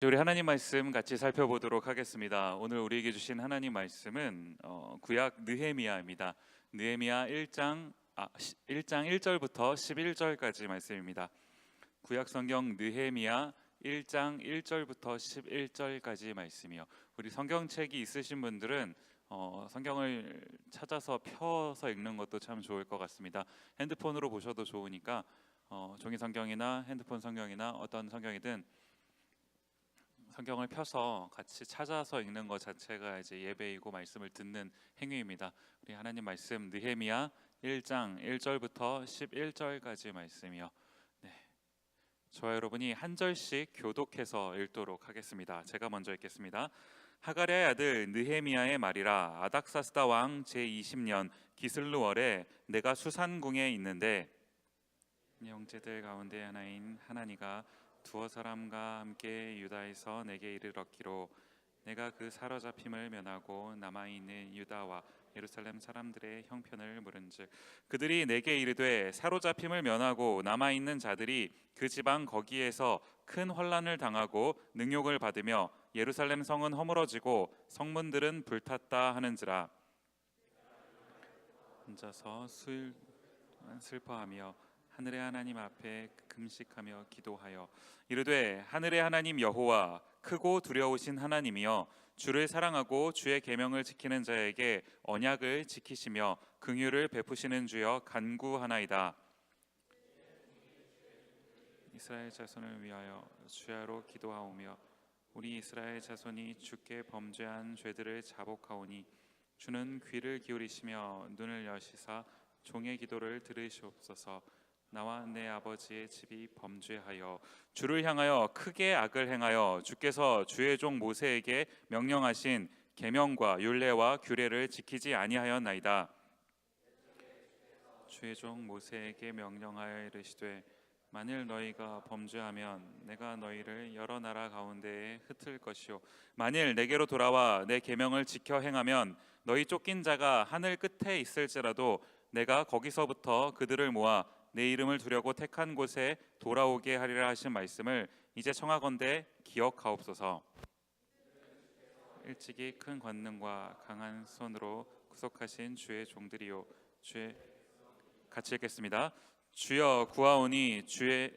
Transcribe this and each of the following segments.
우리 하나님 말씀 같이 살펴보도록 하겠습니다. 오늘 우리에게 주신 하나님 말씀은 구약 느헤미야입니다. 느헤미야 1장 1절부터 11절까지 말씀입니다. 구약 성경 느헤미야 1장 1절부터 11절까지 말씀이요. 우리 성경책이 있으신 분들은 성경을 찾아서 펴서 읽는 것도 참 좋을 것 같습니다. 핸드폰으로 보셔도 좋으니까 종이 성경이나 핸드폰 성경이나 어떤 성경이든 성경을 펴서 같이 찾아서 읽는 것 자체가 이제 예배이고 말씀을 듣는 행위입니다. 우리 하나님 말씀 느헤미야 1장 1절부터 11절까지 말씀이요. 네, 저와 여러분이 한 절씩 교독해서 읽도록 하겠습니다. 제가 먼저 읽겠습니다. 하갈의 아들 느헤미야의 말이라. 아닥사스다 왕 제20년 기슬루월에 내가 수산궁에 있는데 형제들 가운데 하나인 하나니가 두어 사람과 함께 유다에서 내게 이르렀기로 내가 그 사로잡힘을 면하고 남아있는 유다와 예루살렘 사람들의 형편을 물은즉 그들이 내게 이르되 사로잡힘을 면하고 남아있는 자들이 그 지방 거기에서 큰 환난을 당하고 능욕을 받으며 예루살렘 성은 허물어지고 성문들은 불탔다 하는지라. 혼자서 슬퍼하며 하늘의 하나님 앞에 금식하며 기도하여 이르되 하늘의 하나님 여호와 크고 두려우신 하나님이여 주를 사랑하고 주의 계명을 지키는 자에게 언약을 지키시며 긍휼을 베푸시는 주여 간구하나이다. 이스라엘 자손을 위하여 주야로 기도하오며 우리 이스라엘 자손이 주께 범죄한 죄들을 자복하오니 주는 귀를 기울이시며 눈을 여시사 종의 기도를 들으시옵소서. 나와 내 아버지의 집이 범죄하여 주를 향하여 크게 악을 행하여 주께서 주의 종 모세에게 명령하신 계명과 율례와 규례를 지키지 아니하였나이다. 주의 종 모세에게 명령하여 이르시되 만일 너희가 범죄하면 내가 너희를 여러 나라 가운데에 흩을 것이요 만일 내게로 돌아와 내 계명을 지켜 행하면 너희 쫓긴 자가 하늘 끝에 있을지라도 내가 거기서부터 그들을 모아 내 이름을 두려고 택한 곳에 돌아오게 하리라 하신 말씀을 이제 청하건대 기억하옵소서. 일찍이 큰 권능과 강한 손으로 구속하신 주의 종들이요 같이 읽겠습니다. 주여 구하오니 주의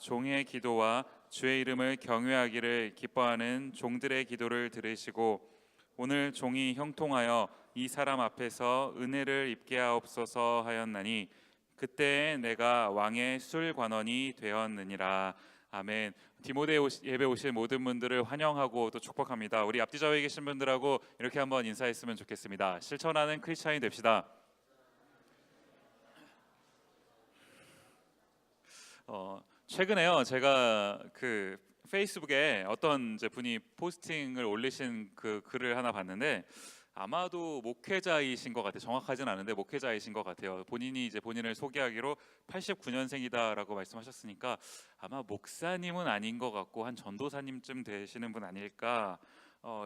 종의 기도와 주의 이름을 경외하기를 기뻐하는 종들의 기도를 들으시고 오늘 종이 형통하여 이 사람 앞에서 은혜를 입게 하옵소서 하였나니 그때 내가 왕의 술관원이 되었느니라. 아멘. 디모데 예배 오실 모든 분들을 환영하고 또 축복합니다. 우리 앞뒤 좌우에 계신 분들하고 이렇게 한번 인사했으면 좋겠습니다. 실천하는 크리스찬이 됩시다. 최근에요 제가 그 페이스북에 어떤 이제 분이 포스팅을 올리신 그 글을 하나 봤는데 아마도 목회자이신 것 같아요. 정확하진 않은데 목회자이신 것 같아요. 본인이 이제 본인을 소개하기로 89년생이다라고 말씀하셨으니까 아마 목사님은 아닌 것 같고 한 전도사님쯤 되시는 분 아닐까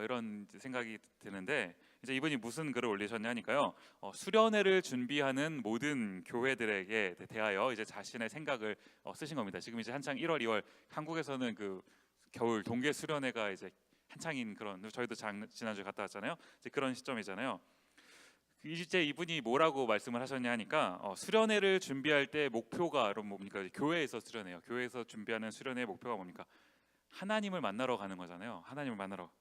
이런 생각이 드는데 이제 이분이 무슨 글을 올리셨냐니까요. 수련회를 준비하는 모든 교회들에게 대하여 이제 자신의 생각을 쓰신 겁니다. 지금 이제 한창 1월, 2월 한국에서는 그 겨울 동계 수련회가 이제 한창인 그런 저희도 지난주에 갔다 왔잖아요. 이제 그런 시점이잖아요. 이제 이분이 뭐라고 말씀을 하셨냐 하니까 수련회를 준비할 때 목표가 여러분 뭡니까? 교회에서 수련회요. 교회에서 준비하는 수련회의 목표가 뭡니까? 하나님을 만나러 가는 거잖아요. 하나님을 만나러.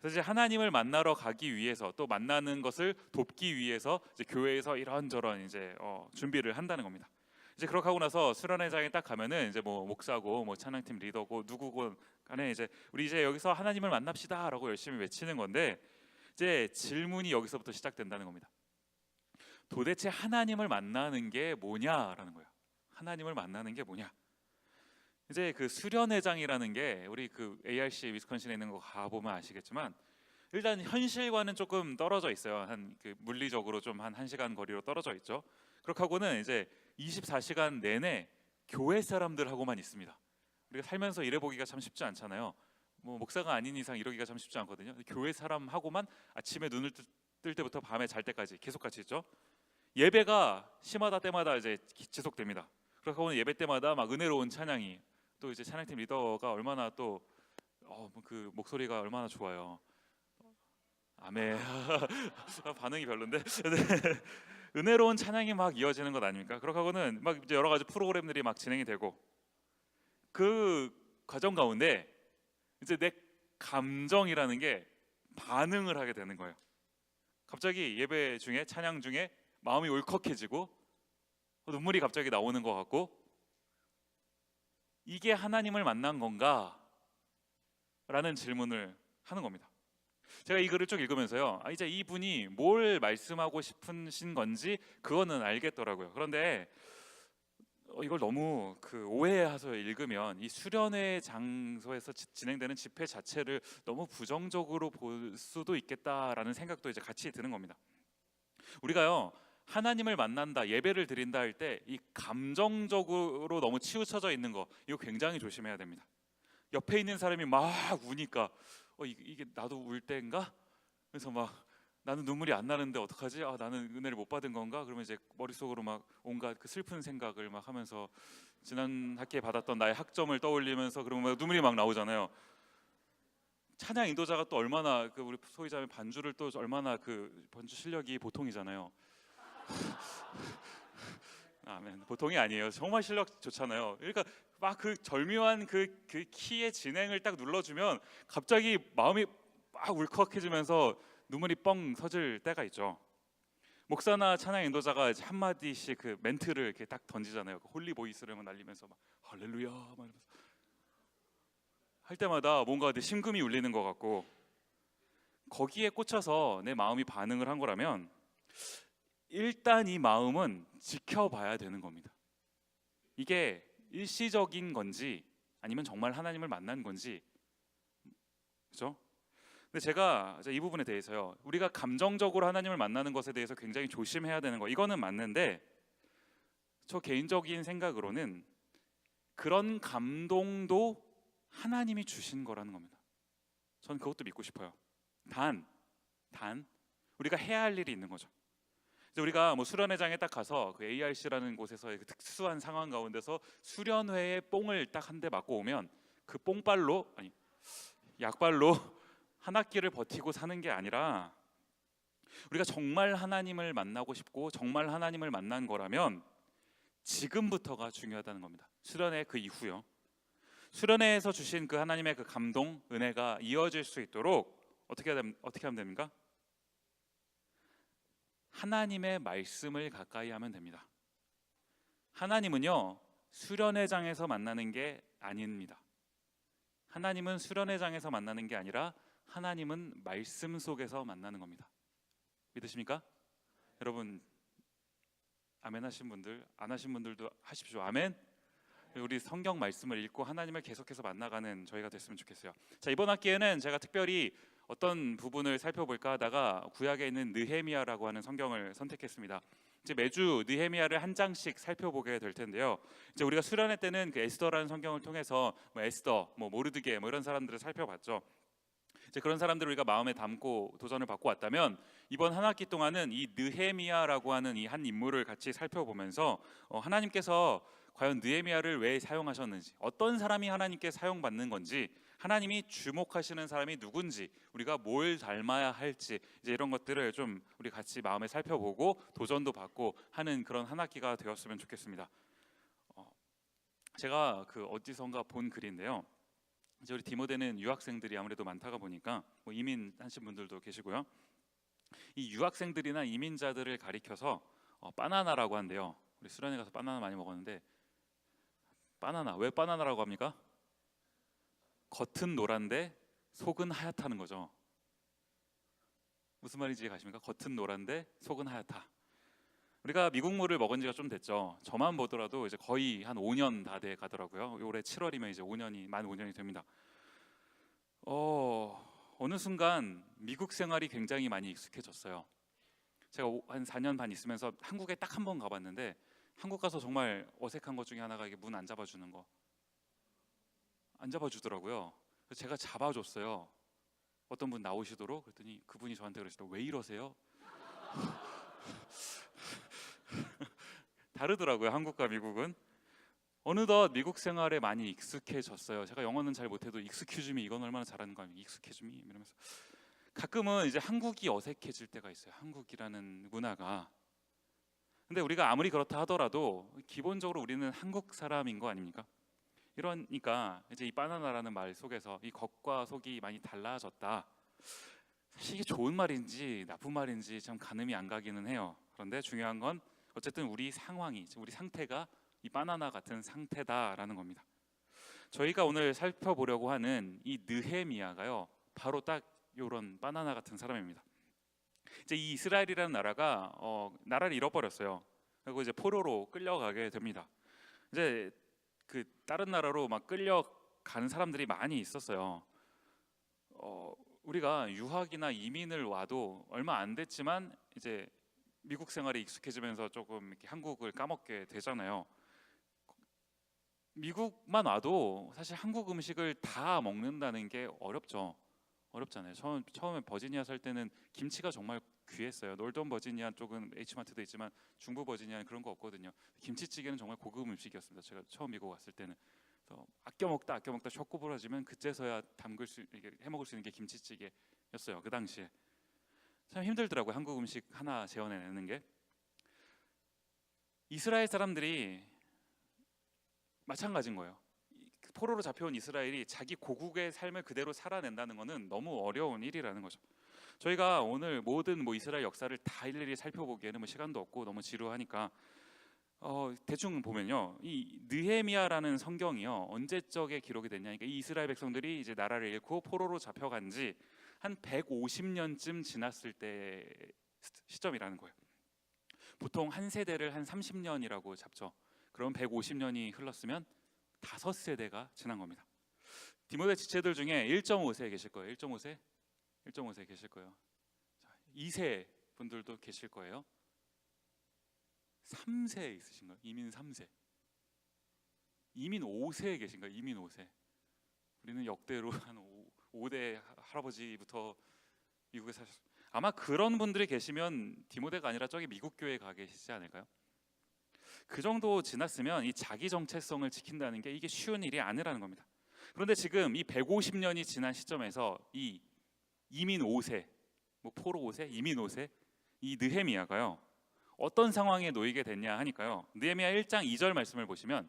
그래서 이제 하나님을 만나러 가기 위해서 또 만나는 것을 돕기 위해서 이제 교회에서 이런저런 이제 준비를 한다는 겁니다. 이제 그렇게 하고 나서 수련회장에 딱 가면은 이제 뭐 목사고 뭐 찬양팀 리더고 누구고 간에 이제 우리 이제 여기서 하나님을 만납시다라고 열심히 외치는 건데 이제 질문이 여기서부터 시작된다는 겁니다. 도대체 하나님을 만나는 게 뭐냐라는 거예요. 하나님을 만나는 게 뭐냐? 이제 그 수련회장이라는 게 우리 그 ARC 위스콘신에 있는 거 가보면 아시겠지만 일단 현실과는 조금 떨어져 있어요. 한 그 물리적으로 좀 한 1시간 거리로 떨어져 있죠. 그렇게 하고는 이제 24시간 내내 교회 사람들하고만 있습니다. 우리가 살면서 일해보기가 참 쉽지 않잖아요. 뭐 목사가 아닌 이상 이러기가 참 쉽지 않거든요. 교회 사람하고만 아침에 눈을 뜰 때부터 밤에 잘 때까지 계속 같이 있죠. 예배가 시마다 때마다 이제 지속됩니다. 그래서 오늘 예배 때마다 막 은혜로운 찬양이 또 이제 찬양팀 리더가 얼마나 또 그 목소리가 얼마나 좋아요. 아멘. 반응이 별론데. 네. 은혜로운 찬양이 막 이어지는 것 아닙니까? 그렇게 하고는 막 이제 여러 가지 프로그램들이 막 진행이 되고 그 과정 가운데 이제 내 감정이라는 게 반응을 하게 되는 거예요. 갑자기 예배 중에 찬양 중에 마음이 울컥해지고 눈물이 갑자기 나오는 것 같고, 이게 하나님을 만난 건가? 라는 질문을 하는 겁니다. 제가 이 글을 쭉 읽으면서요, 이제 이분이 뭘 말씀하고 싶으신 건지 그거는 알겠더라고요. 그런데 이걸 너무 그 오해해서 읽으면 이 수련회 장소에서 진행되는 집회 자체를 너무 부정적으로 볼 수도 있겠다라는 생각도 이제 같이 드는 겁니다. 우리가요, 하나님을 만난다, 예배를 드린다 할 때 이 감정적으로 너무 치우쳐져 있는 거, 이거 굉장히 조심해야 됩니다. 옆에 있는 사람이 막 우니까 이게 나도 울 때인가? 그래서 막 나는 눈물이 안 나는데 어떡하지? 나는 은혜를 못 받은 건가? 그러면 이제 머릿속으로 막 온갖 그 슬픈 생각을 막 하면서 지난 학기에 받았던 나의 학점을 떠올리면서 그러면 막 눈물이 막 나오잖아요. 찬양 인도자가 또 얼마나 그 우리 소위 자면 반주를 또 얼마나 그 반주 실력이 보통이잖아요. 아멘. 보통이 아니에요. 정말 실력 좋잖아요. 그러니까 막 그 절묘한 그 키의 진행을 딱 눌러주면 갑자기 마음이 막 울컥해지면서 눈물이 뻥 터질 때가 있죠. 목사나 찬양 인도자가 한 마디씩 그 멘트를 이렇게 딱 던지잖아요. 그 홀리 보이스를 막 날리면서 막 할렐루야 막 이러면서 할 때마다 뭔가 내 심금이 울리는 것 같고, 거기에 꽂혀서 내 마음이 반응을 한 거라면 일단 이 마음은 지켜봐야 되는 겁니다. 이게 일시적인 건지 아니면 정말 하나님을 만난 건지, 그렇죠? 근데 제가 이 부분에 대해서요, 우리가 감정적으로 하나님을 만나는 것에 대해서 굉장히 조심해야 되는 거, 이거는 맞는데 저 개인적인 생각으로는 그런 감동도 하나님이 주신 거라는 겁니다. 저는 그것도 믿고 싶어요. 단 우리가 해야 할 일이 있는 거죠. 이제 우리가 뭐 수련회장에 딱 가서 그 ARC라는 곳에서 그 특수한 상황 가운데서 수련회에 뽕을 딱 한 대 맞고 오면 그 뽕발로, 아니 약발로 한 학기를 버티고 사는 게 아니라, 우리가 정말 하나님을 만나고 싶고 정말 하나님을 만난 거라면 지금부터가 중요하다는 겁니다. 수련회 그 이후요. 수련회에서 주신 그 하나님의 그 감동, 은혜가 이어질 수 있도록 어떻게 하면 됩니까? 하나님의 말씀을 가까이 하면 됩니다. 하나님은요, 수련회장에서 만나는 게 아닙니다. 하나님은 수련회장에서 만나는 게 아니라 하나님은 말씀 속에서 만나는 겁니다. 믿으십니까? 여러분, 아멘 하신 분들, 안 하신 분들도 하십시오. 아멘. 우리 성경 말씀을 읽고 하나님을 계속해서 만나가는 저희가 됐으면 좋겠어요. 자, 이번 학기에는 제가 특별히 어떤 부분을 살펴볼까 하다가 구약에 있는 느헤미야라고 하는 성경을 선택했습니다. 이제 매주 느헤미야를 한 장씩 살펴보게 될 텐데요. 이제 우리가 수련회 때는 그 에스더라는 성경을 통해서 뭐 에스더, 뭐 모르드게, 뭐 이런 사람들을 살펴봤죠. 이제 그런 사람들을 우리가 마음에 담고 도전을 받고 왔다면, 이번 한 학기 동안은 이 느헤미야라고 하는 이 한 인물을 같이 살펴보면서 하나님께서 과연 느헤미야를 왜 사용하셨는지, 어떤 사람이 하나님께 사용받는 건지, 하나님이 주목하시는 사람이 누군지, 우리가 뭘 닮아야 할지, 이제 이런 것들을 좀 우리 같이 마음에 살펴보고 도전도 받고 하는 그런 한 학기가 되었으면 좋겠습니다. 제가 그 어디선가 본 글인데요. 이제 우리 디모데는 유학생들이 아무래도 많다가 보니까 뭐 이민하신 분들도 계시고요. 이 유학생들이나 이민자들을 가리켜서 바나나라고 한대요. 우리 수련회 가서 바나나 많이 먹었는데, 바나나, 왜 바나나라고 합니까? 겉은 노란데 속은 하얗다는 거죠. 무슨 말인지 가십니까? 겉은 노란데 속은 하얗다. 우리가 미국물을 먹은 지가 좀 됐죠. 저만 보더라도 이제 거의 한 5년 다 돼 가더라고요. 올해 7월이면 이제 만 5년이 됩니다. 어느 순간 미국 생활이 굉장히 많이 익숙해졌어요. 제가 한 4년 반 있으면서 한국에 딱 한 번 가봤는데, 한국 가서 정말 어색한 것 중에 하나가 이게 문 안 잡아주는 거. 안 잡아주더라고요. 그래서 제가 잡아줬어요. 어떤 분 나오시도록. 그랬더니 그분이 저한테 그러시더라고요. 왜 이러세요? 다르더라고요, 한국과 미국은. 어느덧 미국 생활에 많이 익숙해졌어요. 제가 영어는 잘 못해도 익스큐즈미 이건 얼마나 잘하는 거 아니에요? 익스큐즈미 이러면서 가끔은 이제 한국이 어색해질 때가 있어요. 한국이라는 문화가. 근데 우리가 아무리 그렇다 하더라도 기본적으로 우리는 한국 사람인 거 아닙니까? 이러니까 이제 이 바나나라는 말 속에서 이 겉과 속이 많이 달라졌다. 사실 이게 좋은 말인지 나쁜 말인지 참 가늠이 안 가기는 해요. 그런데 중요한 건 어쨌든 우리 상황이, 우리 상태가 이 바나나 같은 상태다라는 겁니다. 저희가 오늘 살펴보려고 하는 이 느헤미야가요, 바로 딱 이런 바나나 같은 사람입니다. 이제 이 이스라엘이라는 나라가 나라를 잃어버렸어요. 그리고 이제 포로로 끌려가게 됩니다. 이제 그 다른 나라로 막 끌려가는 사람들이 많이 있었어요. 우리가 유학이나 이민을 와도 얼마 안 됐지만 이제 미국 생활에 익숙해지면서 조금 이렇게 한국을 까먹게 되잖아요. 미국만 와도 사실 한국 음식을 다 먹는다는 게 어렵죠. 어렵잖아요. 처음에 버지니아 살 때는 김치가 정말 귀했어요. 놀던 버지니아 쪽은 H마트도 있지만 중부 버지니아는 그런 거 없거든요. 김치찌개는 정말 고급 음식이었습니다. 제가 처음 미국 왔을 때는. 그래서 아껴 먹다 셔 구부러지면 그제서야 이게 해 먹을 수 있는 게 김치찌개였어요. 그 당시에. 참 힘들더라고요. 한국 음식 하나 재현해내는 게. 이스라엘 사람들이 마찬가지인 거예요. 포로로 잡혀온 이스라엘이 자기 고국의 삶을 그대로 살아낸다는 것은 너무 어려운 일이라는 거죠. 저희가 오늘 모든 이스라엘 역사를 다 일일이 살펴보기에는 시간도 없고 너무 지루하니까 대충 보면요, 이 느헤미야라는 성경이요 언제적에 기록이 됐냐? 그러니까 이 이스라엘 백성들이 이제 나라를 잃고 포로로 잡혀간 지 한 150년쯤 지났을 때 시점이라는 거예요. 보통 한 세대를 한 30년이라고 잡죠. 그럼 150년이 흘렀으면 5세대가 지난 겁니다. 디모데 지체들 중에 1.5세 계실 거예요. 1.5세 계실 거예요. 자, 2세 분들도 계실 거예요. 3세 있으신가요? 이민 3세. 이민 5세 계신가요? 이민 5세. 우리는 역대로 한 5대 할아버지부터 미국에 사셨어요. 아마 그런 분들이 계시면 디모데가 아니라 저기 미국 교회에 가 계시지 않을까요? 그 정도 지났으면 이 자기 정체성을 지킨다는 게 이게 쉬운 일이 아니라는 겁니다. 그런데 지금 이 150년이 지난 시점에서 이 이민 5세, 포로 5세, 이민 5세 이 느헤미야가요 어떤 상황에 놓이게 됐냐 하니까요, 느헤미야 1장 2절 말씀을 보시면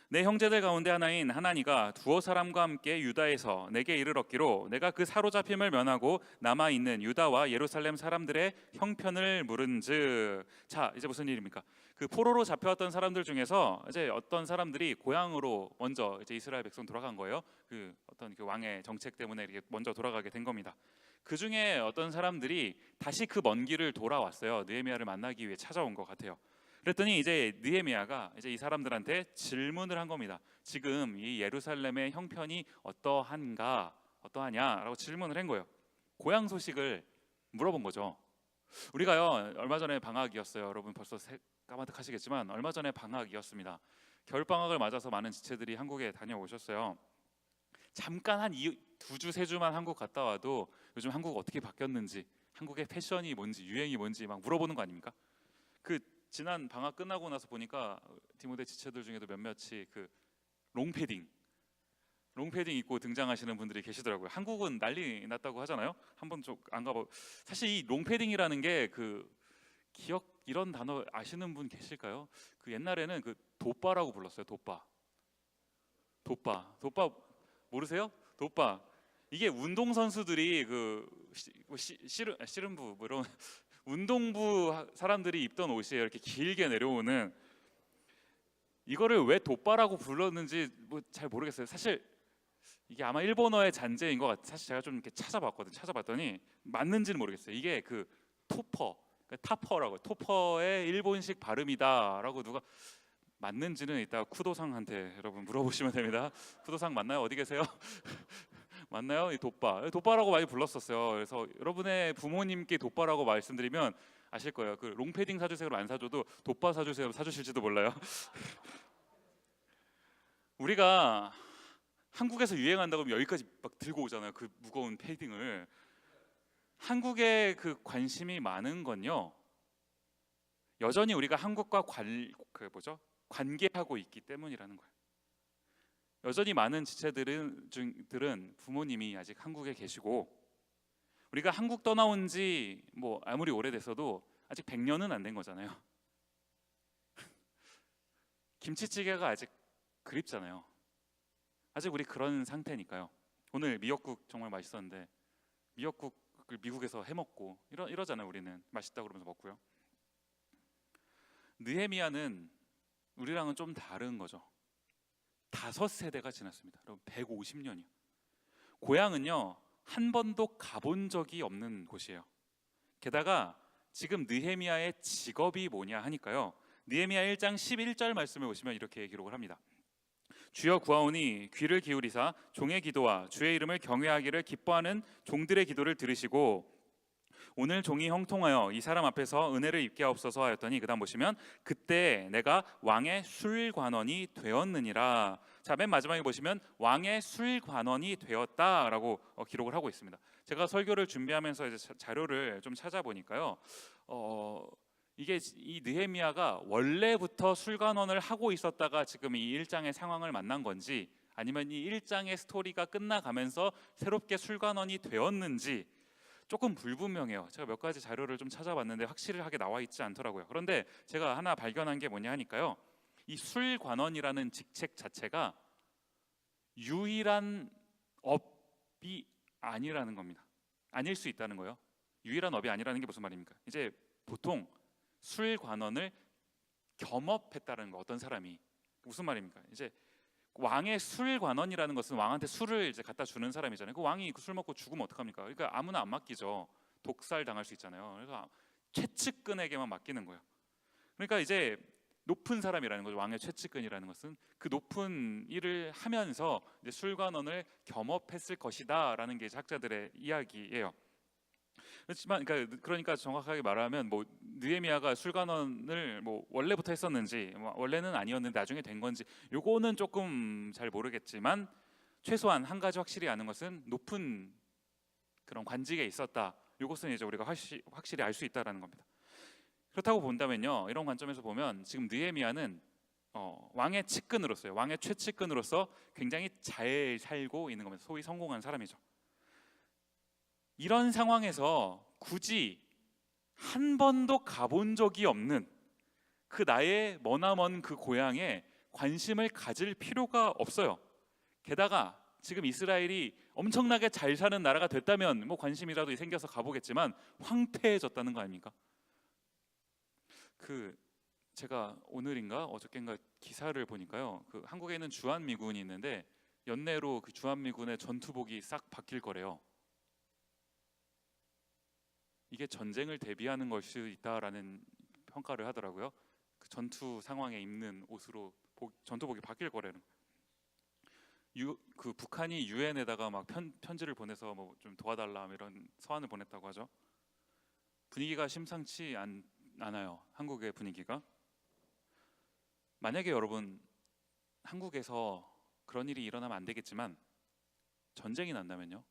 내 형제들 가운데 하나인 하나니가 두어 사람과 함께 유다에서 내게 이르렀기로 내가 그 사로잡힘을 면하고 남아 있는 유다와 예루살렘 사람들의 형편을 물은즉. 자, 이제 무슨 일입니까? 그 포로로 잡혀왔던 사람들 중에서 이제 어떤 사람들이 고향으로 먼저 이제 이스라엘 백성 돌아간 거예요. 그 어떤 그 왕의 정책 때문에 이렇게 먼저 돌아가게 된 겁니다. 그 중에 어떤 사람들이 다시 그 먼 길을 돌아왔어요. 느헤미야를 만나기 위해 찾아온 것 같아요. 그랬더니 이제 느헤미야가 이제 이 사람들한테 질문을 한 겁니다. 지금 이 예루살렘의 형편이 어떠하냐라고 질문을 한 거예요. 고향 소식을 물어본 거죠. 우리가요 얼마 전에 방학이었어요. 여러분 벌써 까마득하시겠지만 얼마 전에 방학이었습니다. 겨울 방학을 맞아서 많은 지체들이 한국에 다녀오셨어요. 잠깐 한 2주 3주만 한국 갔다 와도 요즘 한국 어떻게 바뀌었는지, 한국의 패션이 뭔지, 유행이 뭔지 막 물어보는 거 아닙니까? 그 지난 방학 끝나고 나서 보니까 디모데 지체들 중에도 몇몇이 그 롱패딩 입고 등장하시는 분들이 계시더라고요. 한국은 난리 났다고 하잖아요. 한번 좀 안 가봐. 사실 이 롱패딩이라는 게 그 이런 단어 아시는 분 계실까요? 그 옛날에는 그 돋바라고 불렀어요. 돋바 모르세요? 돋바. 이게 운동 선수들이 그 씨름부 이런 운동부 사람들이 입던 옷이에요. 이렇게 길게 내려오는. 이거를 왜 돋바라고 불렀는지 잘 모르겠어요. 사실 이게 아마 일본어의 잔재인 것 같아요. 사실 제가 좀 이렇게 찾아봤더니 맞는지는 모르겠어요. 이게 그 타퍼라고, 토퍼의 일본식 발음이다라고 누가 맞는지는 이따 쿠도상한테 여러분 물어보시면 됩니다. 쿠도상 맞나요? 어디 계세요? 맞나요? 이 돋바라고 많이 불렀었어요. 그래서 여러분의 부모님께 돋바라고 말씀드리면 아실 거예요. 그 롱패딩 사주세요로 안 사줘도 돋바 사주세요 사주실지도 몰라요. 우리가 한국에서 유행한다고 하면 여기까지 막 들고 오잖아요. 그 무거운 패딩을. 한국에 그 관심이 많은 건요, 여전히 우리가 한국과 관계하고 있기 때문이라는 거예요. 여전히 많은 지체들은 부모님이 아직 한국에 계시고, 우리가 한국 떠나온 지 뭐 아무리 오래됐어도 아직 100년은 안 된 거잖아요. 김치찌개가 아직 그립잖아요. 아직 우리 그런 상태니까요. 오늘 미역국 정말 맛있었는데 미역국을 미국에서 해먹고 이러잖아요. 우리는 맛있다 그러면서 먹고요. 느헤미야는 우리랑은 좀 다른 거죠. 5세대가 지났습니다. 여러분, 150년이요. 고향은요, 한 번도 가본 적이 없는 곳이에요. 게다가 지금 느헤미야의 직업이 뭐냐 하니까요, 느헤미야 1장 11절 말씀을 보시면 이렇게 기록을 합니다. 주여 구하오니 귀를 기울이사 종의 기도와 주의 이름을 경외하기를 기뻐하는 종들의 기도를 들으시고 오늘 종이 형통하여 이 사람 앞에서 은혜를 입게 하옵소서 하였더니, 그 다음 보시면 그때 내가 왕의 술관원이 되었느니라. 자, 맨 마지막에 보시면 왕의 술관원이 되었다라고 기록을 하고 있습니다. 제가 설교를 준비하면서 이제 자료를 좀 찾아보니까요, 이게 이 느헤미야가 원래부터 술관원을 하고 있었다가 지금 이 1장의 상황을 만난 건지, 아니면 이 1장의 스토리가 끝나가면서 새롭게 술관원이 되었는지 조금 불분명해요. 제가 몇 가지 자료를 좀 찾아봤는데 확실하게 나와 있지 않더라고요. 그런데 제가 하나 발견한 게 뭐냐 하니까요, 이 술관원이라는 직책 자체가 유일한 업이 아니라는 겁니다. 아닐 수 있다는 거예요. 유일한 업이 아니라는 게 무슨 말입니까? 이제 보통 술관원을 겸업했다는 거, 어떤 사람이, 무슨 말입니까? 이제 왕의 술관원이라는 것은 왕한테 술을 이제 갖다 주는 사람이잖아요. 그 왕이 술 먹고 죽으면 어떡합니까? 그러니까 아무나 안 맡기죠. 독살 당할 수 있잖아요. 그래서 최측근에게만 맡기는 거예요. 그러니까 이제 높은 사람이라는 거죠. 왕의 최측근이라는 것은 그 높은 일을 하면서 이제 술관원을 겸업했을 것이다라는 게 이제 학자들의 이야기예요. 그렇지만 그러니까 정확하게 말하면 뭐 느헤미야가 술관원을 뭐 원래부터 했었는지, 뭐 원래는 아니었는데 나중에 된 건지, 요거는 조금 잘 모르겠지만 최소한 한 가지 확실히 아는 것은 높은 그런 관직에 있었다. 요것은 이제 우리가 확실히 알 수 있다라는 겁니다. 그렇다고 본다면요, 이런 관점에서 보면 지금 느헤미야는 왕의 측근으로서요, 왕의 최측근으로서 굉장히 잘 살고 있는 겁니다. 소위 성공한 사람이죠. 이런 상황에서 굳이 한 번도 가본 적이 없는 그 나의 머나먼 그 고향에 관심을 가질 필요가 없어요. 게다가 지금 이스라엘이 엄청나게 잘 사는 나라가 됐다면 뭐 관심이라도 생겨서 가보겠지만 황폐해졌다는 거 아닙니까? 제가 오늘인가 어저께인가 기사를 보니까요, 그 한국에 있는 주한미군이 있는데 연내로 그 주한미군의 전투복이 싹 바뀔 거래요. 이게 전쟁을 대비하는 걸 수 있다라는 평가를 하더라고요. 그 전투 상황에 입는 옷으로 전투복이 바뀔 거라는 거예요. 그 북한이 유엔에다가 막 편지를 보내서 뭐 좀 도와달라 이런 서한을 보냈다고 하죠. 분위기가 심상치 않아요. 한국의 분위기가. 만약에 여러분 한국에서 그런 일이 일어나면 안 되겠지만 전쟁이 난다면요,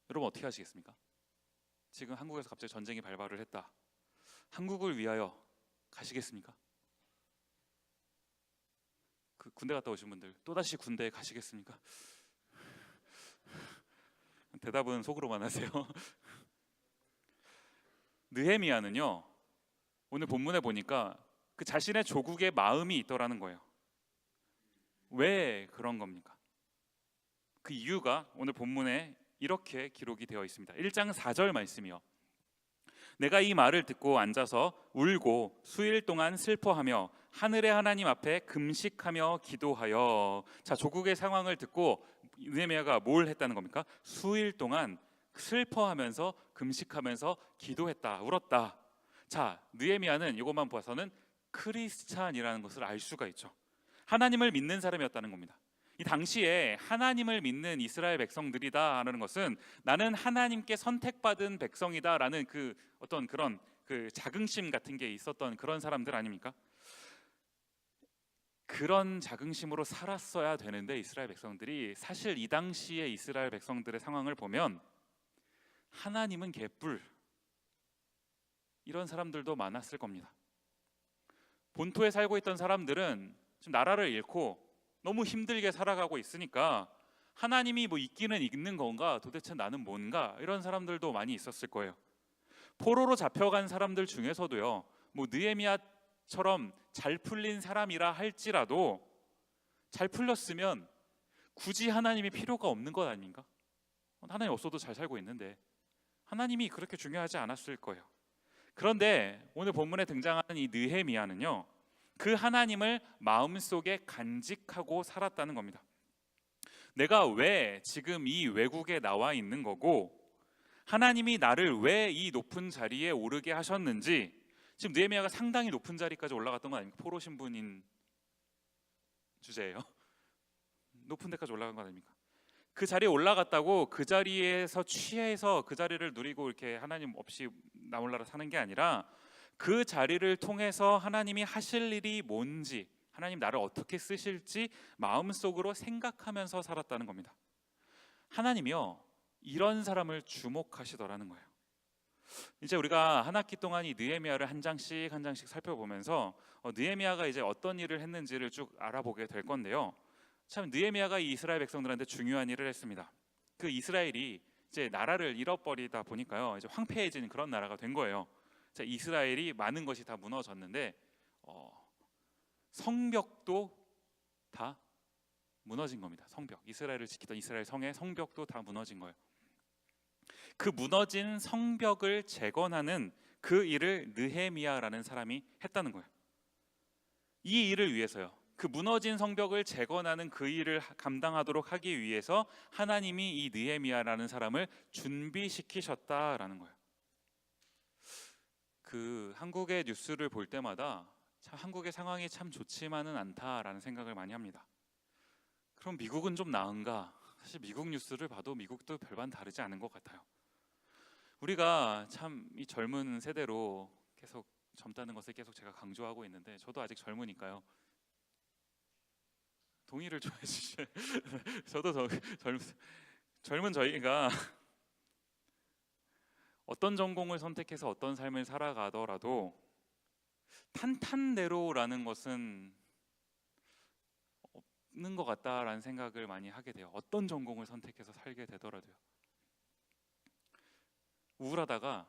여러분 어떻게 하시겠습니까? 지금 한국에서 갑자기 전쟁이 발발을 했다. 한국을 위하여 가시겠습니까? 그 군대 갔다 오신 분들 또다시 군대에 가시겠습니까? 대답은 속으로만 하세요. 느헤미야는요, 오늘 본문에 보니까 그 자신의 조국의 마음이 있더라는 거예요. 왜 그런 겁니까? 그 이유가 오늘 본문에 이렇게 기록이 되어 있습니다. 1장 4절 말씀이요. 내가 이 말을 듣고 앉아서 울고 수일 동안 슬퍼하며 하늘의 하나님 앞에 금식하며 기도하여. 자, 조국의 상황을 듣고 느헤미야가 뭘 했다는 겁니까? 수일 동안 슬퍼하면서 금식하면서 기도했다, 울었다. 자, 느헤미야는 이것만 봐서는 크리스찬이라는 것을 알 수가 있죠. 하나님을 믿는 사람이었다는 겁니다. 이 당시에 하나님을 믿는 이스라엘 백성들이다라는 것은 나는 하나님께 선택받은 백성이다라는 그 어떤 그런 그 자긍심 같은 게 있었던 그런 사람들 아닙니까? 그런 자긍심으로 살았어야 되는데 이스라엘 백성들이, 사실 이 당시에 이스라엘 백성들의 상황을 보면 하나님은 개뿔, 이런 사람들도 많았을 겁니다. 본토에 살고 있던 사람들은 지금 나라를 잃고 너무 힘들게 살아가고 있으니까 하나님이 뭐 있기는 있는 건가, 도대체 나는 뭔가, 이런 사람들도 많이 있었을 거예요. 포로로 잡혀간 사람들 중에서도요, 뭐 느헤미야처럼 잘 풀린 사람이라 할지라도 잘 풀렸으면 굳이 하나님이 필요가 없는 것 아닌가? 하나님 없어도 잘 살고 있는데 하나님이 그렇게 중요하지 않았을 거예요. 그런데 오늘 본문에 등장하는 이 느헤미야는요, 그 하나님을 마음속에 간직하고 살았다는 겁니다. 내가 왜 지금 이 외국에 나와 있는 거고, 하나님이 나를 왜 이 높은 자리에 오르게 하셨는지, 지금 느헤미야가 상당히 높은 자리까지 올라갔던 거 아닙니까? 포로 신분인 주제예요. 높은 데까지 올라간 거 아닙니까? 그 자리에 올라갔다고 그 자리에서 취해서 그 자리를 누리고 이렇게 하나님 없이 나 몰라라 사는 게 아니라, 그 자리를 통해서 하나님이 하실 일이 뭔지, 하나님 나를 어떻게 쓰실지 마음속으로 생각하면서 살았다는 겁니다. 하나님이요, 이런 사람을 주목하시더라는 거예요. 이제 우리가 한 학기 동안 이 느헤미야를 한 장씩 한 장씩 살펴보면서 느헤미야가 이제 어떤 일을 했는지를 쭉 알아보게 될 건데요. 참 느헤미야가 이 이스라엘 백성들한테 중요한 일을 했습니다. 그 이스라엘이 이제 나라를 잃어버리다 보니까요, 이제 황폐해진 그런 나라가 된 거예요. 자, 이스라엘이 많은 것이 다 무너졌는데 성벽도 다 무너진 겁니다. 성벽, 이스라엘을 지키던 이스라엘 성의 성벽도 다 무너진 거예요. 그 무너진 성벽을 재건하는 그 일을 느헤미야라는 사람이 했다는 거예요. 이 일을 위해서요, 그 무너진 성벽을 재건하는 그 일을 감당하도록 하기 위해서 하나님이 이 느헤미야라는 사람을 준비시키셨다라는 거예요. 그 한국의 뉴스를 볼 때마다 참 한국의 상황이 참 좋지만은 않다라는 생각을 많이 합니다. 그럼 미국은 좀 나은가? 사실 미국 뉴스를 봐도 미국도 별반 다르지 않은 것 같아요. 우리가 참 이 젊은 세대로 계속 젊다는 것을 계속 제가 강조하고 있는데, 저도 아직 젊으니까요. 동의를 좀 해주셔야. 저도 젊은 저희가 어떤 전공을 선택해서 어떤 삶을 살아가더라도 탄탄대로라는 것은 없는 것 같다라는 생각을 많이 하게 돼요. 어떤 전공을 선택해서 살게 되더라도요. 우울하다가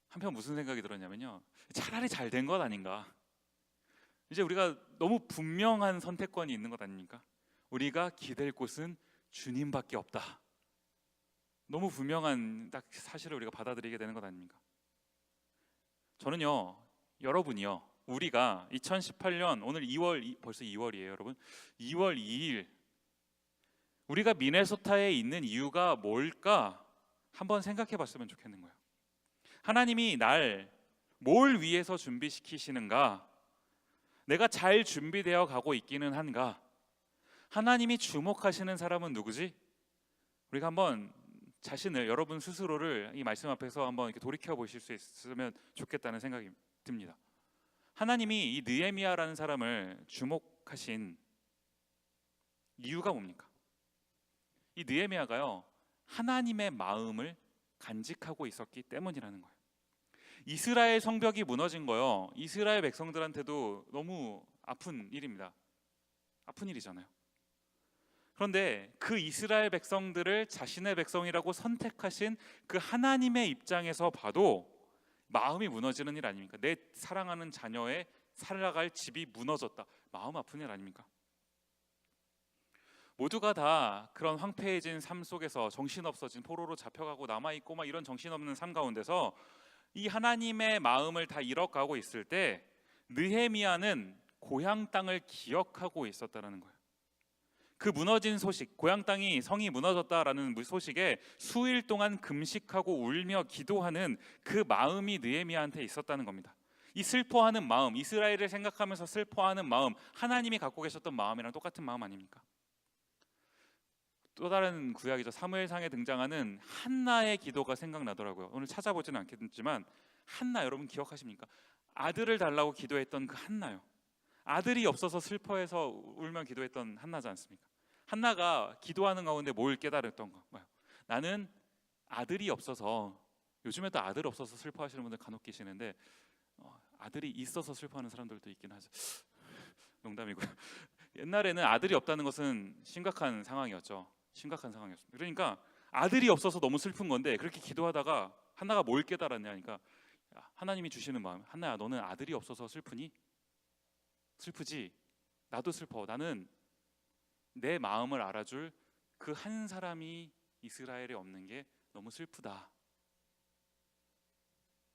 한편 무슨 생각이 들었냐면요, 차라리 잘 된 것 아닌가. 이제 우리가 너무 분명한 선택권이 있는 것 아닙니까? 우리가 기댈 곳은 주님밖에 없다. 너무 분명한 딱 사실을 우리가 받아들이게 되는 것 아닙니까? 저는요, 여러분이요, 우리가 2018년 오늘 2월, 벌써 2월이에요 여러분. 2월 2일 우리가 미네소타에 있는 이유가 뭘까 한번 생각해 봤으면 좋겠는 거예요. 하나님이 날 뭘 위해서 준비시키시는가? 내가 잘 준비되어 가고 있기는 한가? 하나님이 주목하시는 사람은 누구지? 우리가 한번 자신을, 여러분 스스로를 이 말씀 앞에서 한번 이렇게 돌이켜 보실 수 있으면 좋겠다는 생각이 듭니다. 하나님이 이 느헤미야라는 사람을 주목하신 이유가 뭡니까? 이 느헤미야가요, 하나님의 마음을 간직하고 있었기 때문이라는 거예요. 이스라엘 성벽이 무너진 거요, 이스라엘 백성들한테도 너무 아픈 일입니다. 아픈 일이잖아요. 그런데 그 이스라엘 백성들을 자신의 백성이라고 선택하신 그 하나님의 입장에서 봐도 마음이 무너지는 일 아닙니까? 내 사랑하는 자녀의 살아갈 집이 무너졌다. 마음 아픈 일 아닙니까? 모두가 다 그런 황폐해진 삶 속에서 정신없어진, 포로로 잡혀가고 남아있고 막 이런 정신없는 삶 가운데서 이 하나님의 마음을 다 잃어가고 있을 때 느헤미야는 고향 땅을 기억하고 있었다는 거예요. 그 무너진 소식, 고향 땅이, 성이 무너졌다라는 소식에 수일 동안 금식하고 울며 기도하는 그 마음이 느헤미야한테 있었다는 겁니다. 이 슬퍼하는 마음, 이스라엘을 생각하면서 슬퍼하는 마음, 하나님이 갖고 계셨던 마음이랑 똑같은 마음 아닙니까? 또 다른 구약이죠. 사무엘상에 등장하는 한나의 기도가 생각나더라고요. 오늘 찾아보지는 않겠지만 한나 여러분 기억하십니까? 아들을 달라고 기도했던 그 한나요. 아들이 없어서 슬퍼해서 울며 기도했던 한나지 않습니까? 한나가 기도하는 가운데 뭘 깨달았던 거예요? 나는 아들이 없어서, 요즘에 또 아들 없어서 슬퍼하시는 분들 간혹 계시는데 아들이 있어서 슬퍼하는 사람들도 있긴 하죠. 농담이고요. 옛날에는 아들이 없다는 것은 심각한 상황이었죠. 심각한 상황이었습니다. 그러니까 아들이 없어서 너무 슬픈 건데 그렇게 기도하다가 한나가 뭘 깨달았냐 하니까 하나님이 주시는 마음, 한나야 너는 아들이 없어서 슬프니? 슬프지? 나도 슬퍼. 나는 내 마음을 알아줄 그 한 사람이 이스라엘에 없는 게 너무 슬프다.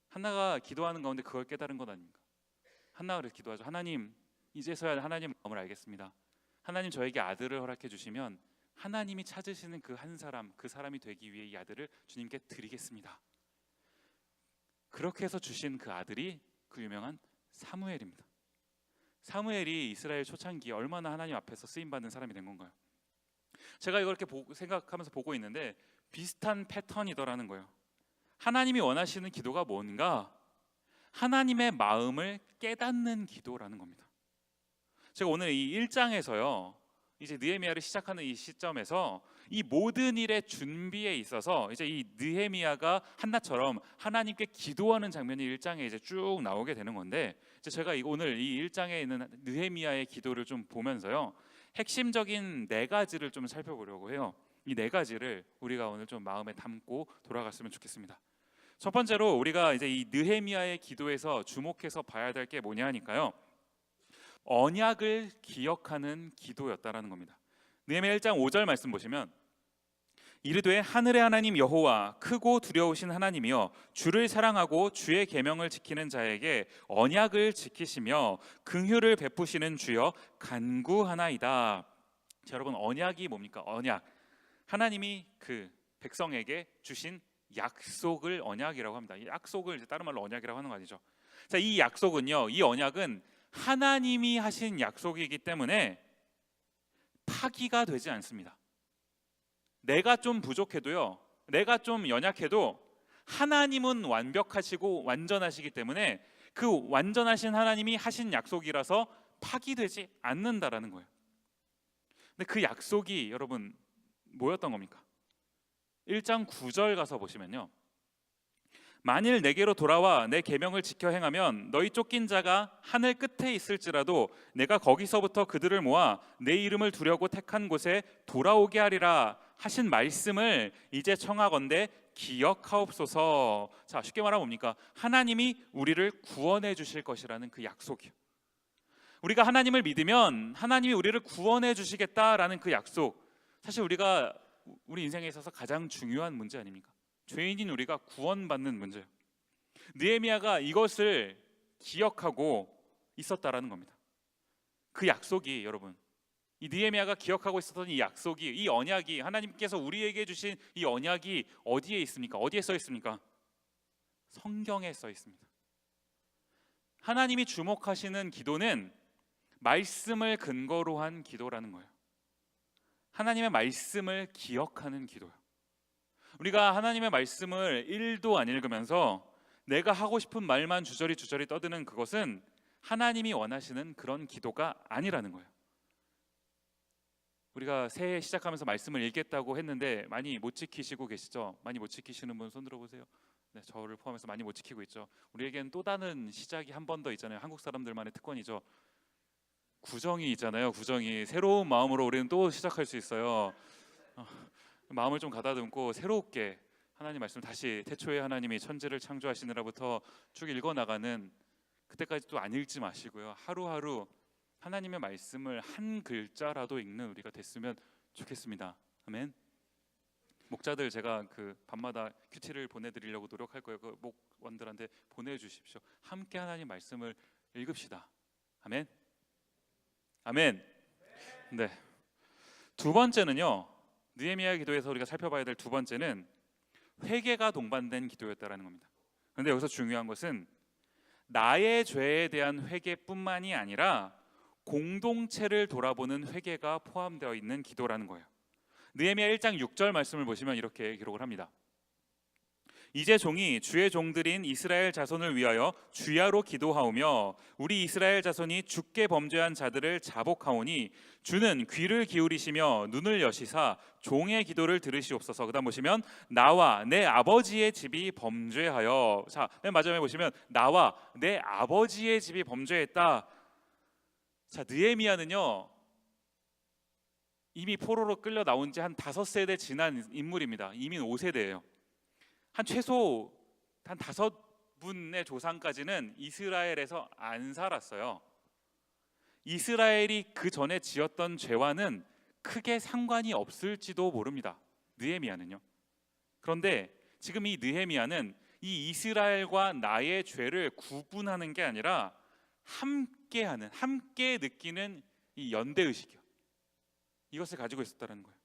한나가 기도하는 가운데 그걸 깨달은 것 아닙니까? 한나가 그래서 기도하죠. 하나님, 이제서야 하나님 마음을 알겠습니다. 하나님 저에게 아들을 허락해 주시면 하나님이 찾으시는 그 한 사람, 그 사람이 되기 위해 이 아들을 주님께 드리겠습니다. 그렇게 해서 주신 그 아들이 그 유명한 사무엘입니다. 사무엘이 이스라엘 초창기에 얼마나 하나님 앞에서 쓰임받는 사람이 된 건가요? 제가 이걸 이렇게 생각하면서 보고 있는데 비슷한 패턴이더라는 거예요. 하나님이 원하시는 기도가 뭔가? 하나님의 마음을 깨닫는 기도라는 겁니다. 제가 오늘 이 1장에서요 이제 느헤미야를 시작하는 이 시점에서 이 모든 일의 준비에 있어서 이제 이 느헤미야가 한나처럼 하나님께 기도하는 장면이 1장에 이제 쭉 나오게 되는 건데, 이제 제가 오늘 이 1장에 있는 느헤미야의 기도를 좀 보면서요 핵심적인 4가지를 좀 살펴보려고 해요. 이 4가지를 우리가 오늘 좀 마음에 담고 돌아갔으면 좋겠습니다. 첫 번째로 우리가 이제 이 느헤미야의 기도에서 주목해서 봐야 될 게 뭐냐 하니까요, 언약을 기억하는 기도였다라는 겁니다. 느헤미야 1장 5절 말씀 보시면 이르되 하늘의 하나님 여호와 크고 두려우신 하나님이여 주를 사랑하고 주의 계명을 지키는 자에게 언약을 지키시며 긍휼을 베푸시는 주여 간구하나이다. 자, 여러분 언약이 뭡니까? 언약, 하나님이 그 백성에게 주신 약속을 언약이라고 합니다. 이 약속을 이제 다른 말로 언약이라고 하는 거 아니죠. 자, 이 약속은요, 이 언약은 하나님이 하신 약속이기 때문에 파기가 되지 않습니다. 내가 좀 부족해도요, 내가 좀 연약해도 하나님은 완벽하시고 완전하시기 때문에 그 완전하신 하나님이 하신 약속이라서 파기되지 않는다라는 거예요. 근데 그 약속이 여러분 뭐였던 겁니까? 1장 9절 가서 보시면요, 만일 내게로 돌아와 내 계명을 지켜 행하면 너희 쫓긴 자가 하늘 끝에 있을지라도 내가 거기서부터 그들을 모아 내 이름을 두려고 택한 곳에 돌아오게 하리라 하신 말씀을 이제 청하건대 기억하옵소서. 자, 쉽게 말하면 뭡니까? 하나님이 우리를 구원해 주실 것이라는 그 약속이요. 우리가 하나님을 믿으면 하나님이 우리를 구원해 주시겠다라는 그 약속, 사실 우리가 우리 인생에 있어서 가장 중요한 문제 아닙니까? 죄인인 우리가 구원받는 문제예요. 느헤미야가 이것을 기억하고 있었다라는 겁니다. 그 약속이, 여러분, 이 느헤미야가 기억하고 있었던 이 약속이, 이 언약이, 하나님께서 우리에게 주신 이 언약이 어디에 있습니까? 어디에 써 있습니까? 성경에 써 있습니다. 하나님이 주목하시는 기도는 말씀을 근거로 한 기도라는 거예요. 하나님의 말씀을 기억하는 기도요. 우리가 하나님의 말씀을 1도 안 읽으면서 내가 하고 싶은 말만 주저리 떠드는 그것은 하나님이 원하시는 그런 기도가 아니라는 거예요. 우리가 새해 시작하면서 말씀을 읽겠다고 했는데 많이 못 지키시고 계시죠? 많이 못 지키시는 분 손 들어보세요. 네, 저를 포함해서 많이 못 지키고 있죠. 우리에겐 또 다른 시작이 한 번 더 있잖아요. 한국 사람들만의 특권이죠. 구정이 있잖아요. 구정이. 새로운 마음으로 우리는 또 시작할 수 있어요. 마음을 좀 가다듬고 새롭게 하나님 말씀 다시, 태초에 하나님이 천지를 창조하시느라부터 쭉 읽어나가는, 그때까지 또 안 읽지 마시고요, 하루하루 하나님의 말씀을 한 글자라도 읽는 우리가 됐으면 좋겠습니다. 아멘. 목자들, 제가 그 밤마다 큐티를 보내드리려고 노력할 거예요. 그 목원들한테 보내주십시오. 함께 하나님 말씀을 읽읍시다. 아멘. 아멘. 네. 두 번째는요, 느헤미야 기도에서 우리가 살펴봐야 될 두 번째는 회개가 동반된 기도였다라는 겁니다. 그런데 여기서 중요한 것은 나의 죄에 대한 회개뿐만이 아니라 공동체를 돌아보는 회개가 포함되어 있는 기도라는 거예요. 느헤미야 1장 6절 말씀을 보시면 이렇게 기록을 합니다. 이제 종이 주의 종들인 이스라엘 자손을 위하여 주야로 기도하오며 우리 이스라엘 자손이 주께 범죄한 자들을 자복하오니 주는 귀를 기울이시며 눈을 여시사 종의 기도를 들으시옵소서. 그다음 보시면 나와 내 아버지의 집이 범죄하여, 자, 맨 마지막에 보시면 나와 내 아버지의 집이 범죄했다. 자, 느헤미야는요 이미 포로로 끌려 나온 지 한 5세대 지난 인물입니다. 이민 5세대예요. 한 최소 한 5분의 조상까지는 이스라엘에서 안 살았어요. 이스라엘이 그 전에 지었던 죄와는 크게 상관이 없을지도 모릅니다. 느헤미야는요. 그런데 지금 이 느헤미야는 이 이스라엘과 나의 죄를 구분하는 게 아니라 함께 느끼는 이 연대의식이요, 이것을 가지고 있었다는 거예요.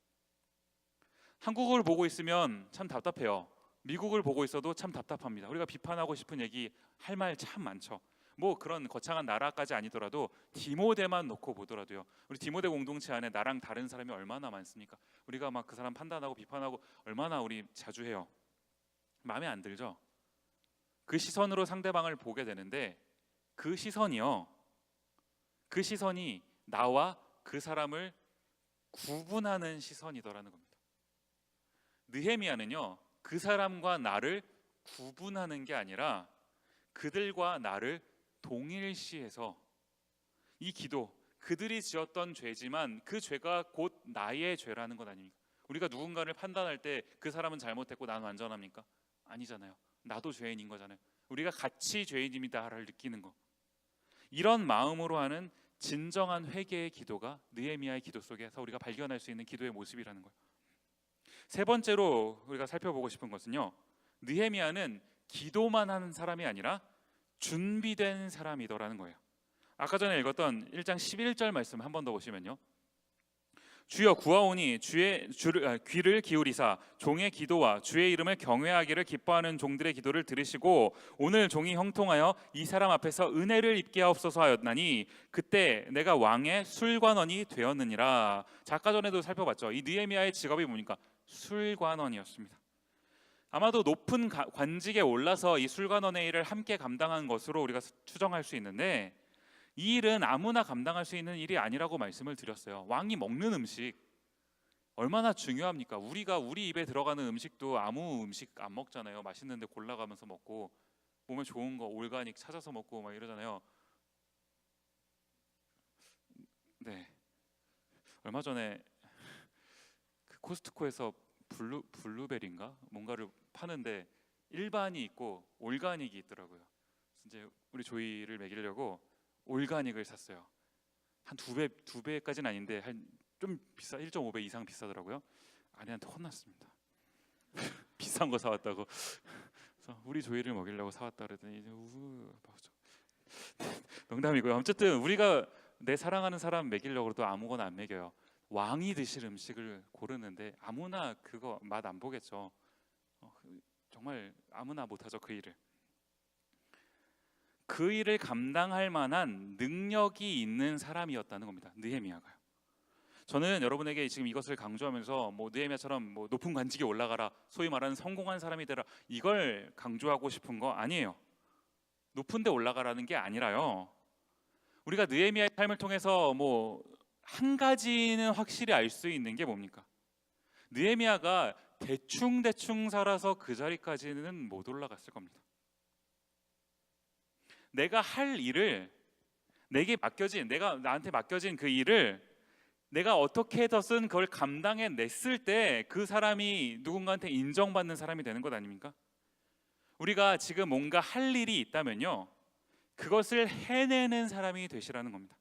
한국을 보고 있으면 참 답답해요. 미국을 보고 있어도 참 답답합니다. 우리가 비판하고 싶은 얘기 할 말 참 많죠. 뭐 그런 거창한 나라까지 아니더라도 디모데만 놓고 보더라도요, 우리 디모데 공동체 안에 나랑 다른 사람이 얼마나 많습니까? 우리가 막 그 사람 판단하고 비판하고 얼마나 우리 자주 해요. 마음에 안 들죠? 그 시선으로 상대방을 보게 되는데 그 시선이요, 그 시선이 나와 그 사람을 구분하는 시선이더라는 겁니다. 느헤미야는요 그 사람과 나를 구분하는 게 아니라 그들과 나를 동일시해서 이 기도, 그들이 지었던 죄지만 그 죄가 곧 나의 죄라는 것 아닙니까? 우리가 누군가를 판단할 때 그 사람은 잘못했고 나는 완전합니까? 아니잖아요. 나도 죄인인 거잖아요. 우리가 같이 죄인입니다를 느끼는 거, 이런 마음으로 하는 진정한 회개의 기도가 느헤미야의 기도 속에서 우리가 발견할 수 있는 기도의 모습이라는 거예요. 세 번째로 우리가 살펴보고 싶은 것은요, 느헤미야는 기도만 하는 사람이 아니라 준비된 사람이더라는 거예요. 아까 전에 읽었던 1장 11절 말씀 한 번 더 보시면요, 주여 구하오니 귀를 기울이사 종의 기도와 주의 이름을 경외하기를 기뻐하는 종들의 기도를 들으시고 오늘 종이 형통하여 이 사람 앞에서 은혜를 입게 하옵소서 하였나니 그때 내가 왕의 술관원이 되었느니라. 자, 아까 전에도 살펴봤죠. 이 느헤미야의 직업이 뭡니까? 술관원이었습니다. 아마도 높은 관직에 올라서 이 술관원의 일을 함께 감당한 것으로 우리가 추정할 수 있는데 이 일은 아무나 감당할 수 있는 일이 아니라고 말씀을 드렸어요. 왕이 먹는 음식 얼마나 중요합니까? 우리가 우리 입에 들어가는 음식도 아무 음식 안 먹잖아요. 맛있는데 골라가면서 먹고 몸에 좋은 거 올가닉 찾아서 먹고 막 이러잖아요. 네, 얼마 전에 그 코스트코에서 블루베리인가 뭔가를 파는데 일반이 있고 올가닉이 있더라고요. 이제 우리 조이를 먹이려고 올가닉을 샀어요. 한 두 배까지는 아닌데 한 좀 비싸, 1.5배 이상 비싸더라고요. 아내한테 혼났습니다. 비싼 거 사왔다고. 그래서 우리 조이를 먹이려고 사왔다 그랬더니 농담이고요. 어쨌든 우리가 내 사랑하는 사람 먹이려고 해도 아무거나 안 먹여요. 왕이 드실 음식을 고르는데 아무나 그거 맛 안 보겠죠. 정말 아무나 못하죠 그 일을. 그 일을 감당할 만한 능력이 있는 사람이었다는 겁니다. 느헤미야가요. 저는 여러분에게 지금 이것을 강조하면서 뭐 느헤미야처럼 뭐 높은 관직에 올라가라, 소위 말하는 성공한 사람이 되라, 이걸 강조하고 싶은 거 아니에요. 높은 데 올라가라는 게 아니라요, 우리가 느헤미야의 삶을 통해서 뭐 한 가지는 확실히 알 수 있는 게 뭡니까? 느헤미야가 대충 살아서 그 자리까지는 못 올라갔을 겁니다. 내가 할 일을, 나한테 맡겨진 그 일을 내가 어떻게 해서든 그걸 감당해 냈을 때 그 사람이 누군가한테 인정받는 사람이 되는 것 아닙니까? 우리가 지금 뭔가 할 일이 있다면요, 그것을 해내는 사람이 되시라는 겁니다.